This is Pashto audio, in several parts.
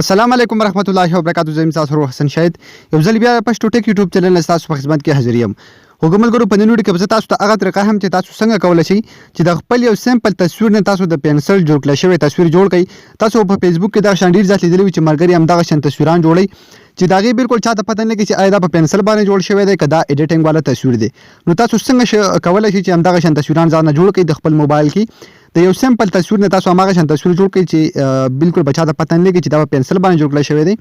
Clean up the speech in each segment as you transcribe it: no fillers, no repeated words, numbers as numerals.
السلام علیکم ورحمت الله وبرکاتہ. زه تاسو حسن شاهد یو ځل بیا پښتو ټیک یوټیوب چینل تاسو په خدمت کې حاضر یم. وګورئ په نن ویډیو کې به تاسو ته هغه طریقه هم چې تاسو څنګه کولای شئ چې د خپل یو سیمپل تصویر نه تاسو د پنسل جوړ کړل شوی تصویر جوړ کړئ. تاسو په فیسبوک کې دا شان ډیر ځله لیدلی چې مرګري هم دغه شان تصویران جوړي چې داغه بالکل چاته پته نه لګي چې آیا دا په پنسل باندې جوړ شوی دی کدا ایډیټینګ والا تصویر دی. نو تاسو څنګه کولای شئ چې هم دغه شان تصویران ځان جوړ کړئ د خپل موبایل کې د یو سیمپل تصویر نه تاسو هغه شان تصویر جوړ کړئ چې بالکل بچا ته پته نه لګي چې دا په پنسل باندې جوړ کړل شوی دی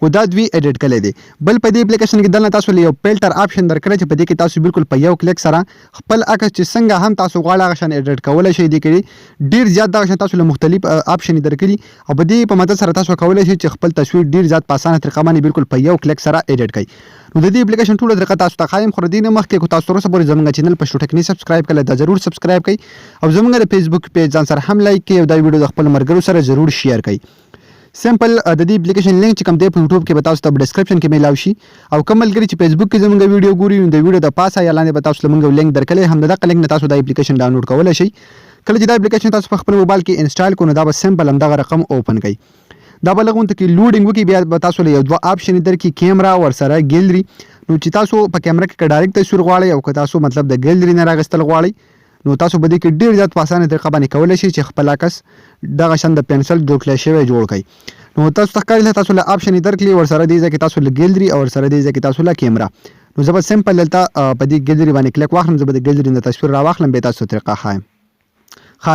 کو دا دوی ایډیټ کړی دی. بل په دې اپلیکیشن کې دلته تاسو یو فلټر آپشن درکړی چې په دې کې تاسو بالکل په یو کلیک سره خپل عکس چې څنګه هم تاسو غواړئ هغه شان ایډیټ کولای شئ. دې کې ډیر زیات دغه شان تاسو له مختلف آپشن درکړي او په دې په مدد سره تاسو کولای شئ چې خپل تصویر ډیر زیات په اسانه طریقه باندې بالکل په یو کلیک سره ایډیټ کړئ. نو د دې اپلیکیشن ټول طریقه تاسو ته خایم خو دینه مخکې کو تاسو سره پورې زموږ چینل په شټ کې سبسکرایب کړئ دا ضرور سبسکرایب کړئ او زموږ د فیسبوک پیج ځان سره هم لایک کړئ او دا ویډیو د خپل مرګرو سره ضرور شیر کړئ. سمپل د دې اپلیکیشن لینک چې کوم دی په یوټیوب کې به تاسو ته په ډسکرپشن کې میلاو شي او کوم ملګري چې فیسبوک کې زموږ ویډیو ګوري نو د ویډیو د پاسه یا لاندې به تاسو لمونږ لینک درکړي هم دغه لینک نه تاسو د اپلیکیشن ډاونلوډ کولای شئ. کله چې دا اپلیکیشن تاسو په خپل موبایل کې انسټال کړئ نو دا به سمپل هم دغه رقم اوپن کړئ. دا به لغون ته کې لوډینګ وکړي بیا به تاسو له یو دوه آپشن درکړي کیمرا ور سره ګیلري. نو چې تاسو په کیمرا کې ډایرکټ تصویر غواړئ او که تاسو مطلب د ګیلري نه راغستل غواړئ نو تاسو به دې کې ډیر زیات په اسانه طریقه باندې کولای شئ چې خپل عکس دغه شان د پنسل جوړ کړل شوی جوړ کړئ. نو تاسو ښکاري تاسو له آپشن درکړي ور سره دی ځکه تاسو له ګیلري او ور سره دی ځکه تاسو له کیمرا. نو زه به سمپل دلته په دې ګیلري باندې کلیک واخلم زه به د ګیلري نه تصویر راواخلم به تاسو طریقه خایم.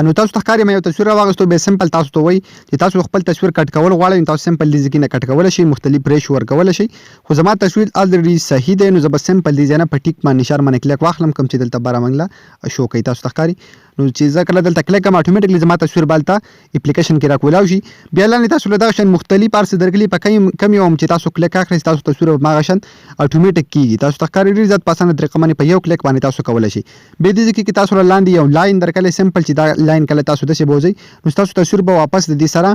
نو تاسو ښکاري مې یو تصویر راوغستو به سمپل تاسو ته وای چې تاسو خپل تصویر کټ کول غواړئ تاسو سمپل دي ځکه نه کټ کول شي مختلف ریش ور کول شي. خو زما تصویر الریډي صحیح دی نو زه به سمپل دي نه په ټیک باندې نشار باندې کلیک واخلم کوم چې دلته بار منګلا شو کوي تاسو ښکاري. نو چې ځکه کله دلته کلیک کوم اتوماتیکلی زما تصویر بالته اپلیکیشن کې راکولاو شي بیا لاندې تاسو له دغه شان مختلف ارس درکلي په کم یو چې تاسو کلیک اخلئ تاسو تصویر ماغه شان اتوماتیک کیږي. تاسو ښکاري ډیر ځات پاسانه طریقه باندې په یو کلیک باندې تاسو کولای شئ. به دې کې تاسو لاندې یو لاین درکلي سمپل چې دا لاین کله تاسو د څه بوزي نو تاسو تصویر به واپس د دې سره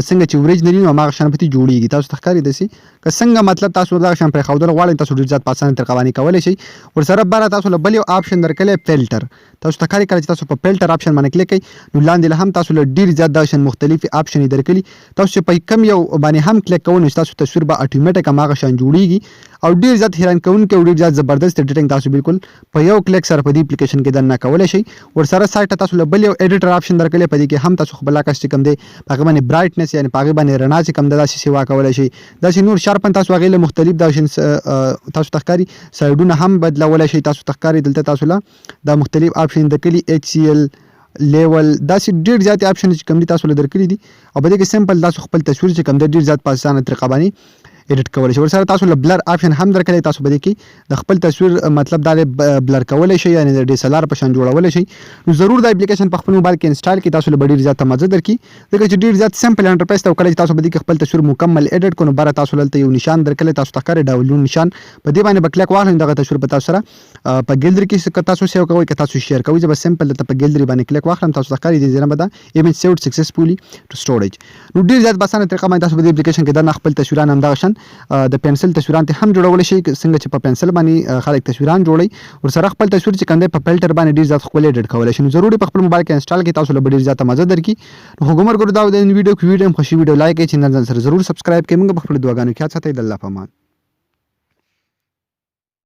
څنګه چې اوریجنلی نو ماغه شان پتی جوړیږي. تاسو ښکاري دسي که څنګه مطلب تاسو دا شان پر خودل غواړئ تاسو ډیر ځات پاسانه طریقه باندې کولای شئ. ور سره بار تاسو له بل یو آپشن درکلي فلټر تاسو ښکاري کله چې تاسو په فلټر آپشن باندې کلیک نو لاندې له هم تاسو له ډیر زیات د شان مختلف آپشن درکړي تاسو په کم یو باندې هم کلیک کوئ نو تاسو تصویر به اتوماتیک ماغه شان جوړیږي او ډیر زیات حیران کوونکی او ډیر زیات زبردست ایډیټینګ تاسو بالکل په یو کلیک سره په دې اپلیکیشن کې دنه کولای شئ. ور سره سایت تاسو له بل یو ایډیټر آپشن درکړي په دې کې هم تاسو خپل عکس چې کوم دی هغه باندې برایټنس یعنی هغه باندې رڼا چې کوم د سیوا کولای شئ داسې نور شارپن تاسو هغه له مختلف د تاسو تخکاری سایډونه هم بدلولای شئ. تاسو تخکاری دلته تاسو له د مختلف آپشن درکړي HCL لیول داسې ډیر زیات آپشن چې کوم دي تاسو له درکړي دي او په دې کې سمپل تاسو خپل تصویر چې کوم دی ډیر زیات په اسانه طریقه باندې ایډیټ کولای شئ. ور سره تاسو له بلر آپشن هم درکړي تاسو په دې کې د خپل تصویر مطلب دا بلر کولای شئ یعنی د DSLR په شان جوړولای شئ. نو ضرور د اپلیکیشن په خپل موبایل کې انسټال کړئ تاسو له ډیر زیات مزه درکړي ځکه چې ډیر زیات سمپل انټرفیس ته کله تاسو په دې کې خپل تصویر مکمل ایډیټ کړئ نو بار تاسو له یو نشان درکړي تاسو ښکاري ډاونلوډ نشان په دې باندې بکلیک واخلئ دغه تصویر په تاسو سره په ګیلري کې تاسو سیو کوئ که تاسو شیر کوئ زه سمپل ته په ګیلري باندې کلیک واخلم تاسو ښکاري دې زنه بدا ایمیج سیوډ سکسسفولي ټو سټوریج. نو ډیر زیات باسانه طریقه باندې تاسو په دې اپلیکیشن کې د خپل تصویران هم دغه شان د پنسل تصویران ته هم جوړول شي څنګه چې په پنسل باندې خلک تصویران جوړي ور سره خپل تصویر چې کنده په فلټر باندې ډیر ځات خپل ایډیټ کولای شي. ضروري په خپل موبایل کې انسټال کړئ تاسو له ډیر ځات مزه درکې. نو ګمر ګور دا د ویډیو خوشي ویډیو لایک کړئ چینل سره ضرور سبسکرایب کړئ موږ په خپل دعاګانو کې ساتي د الله په امان.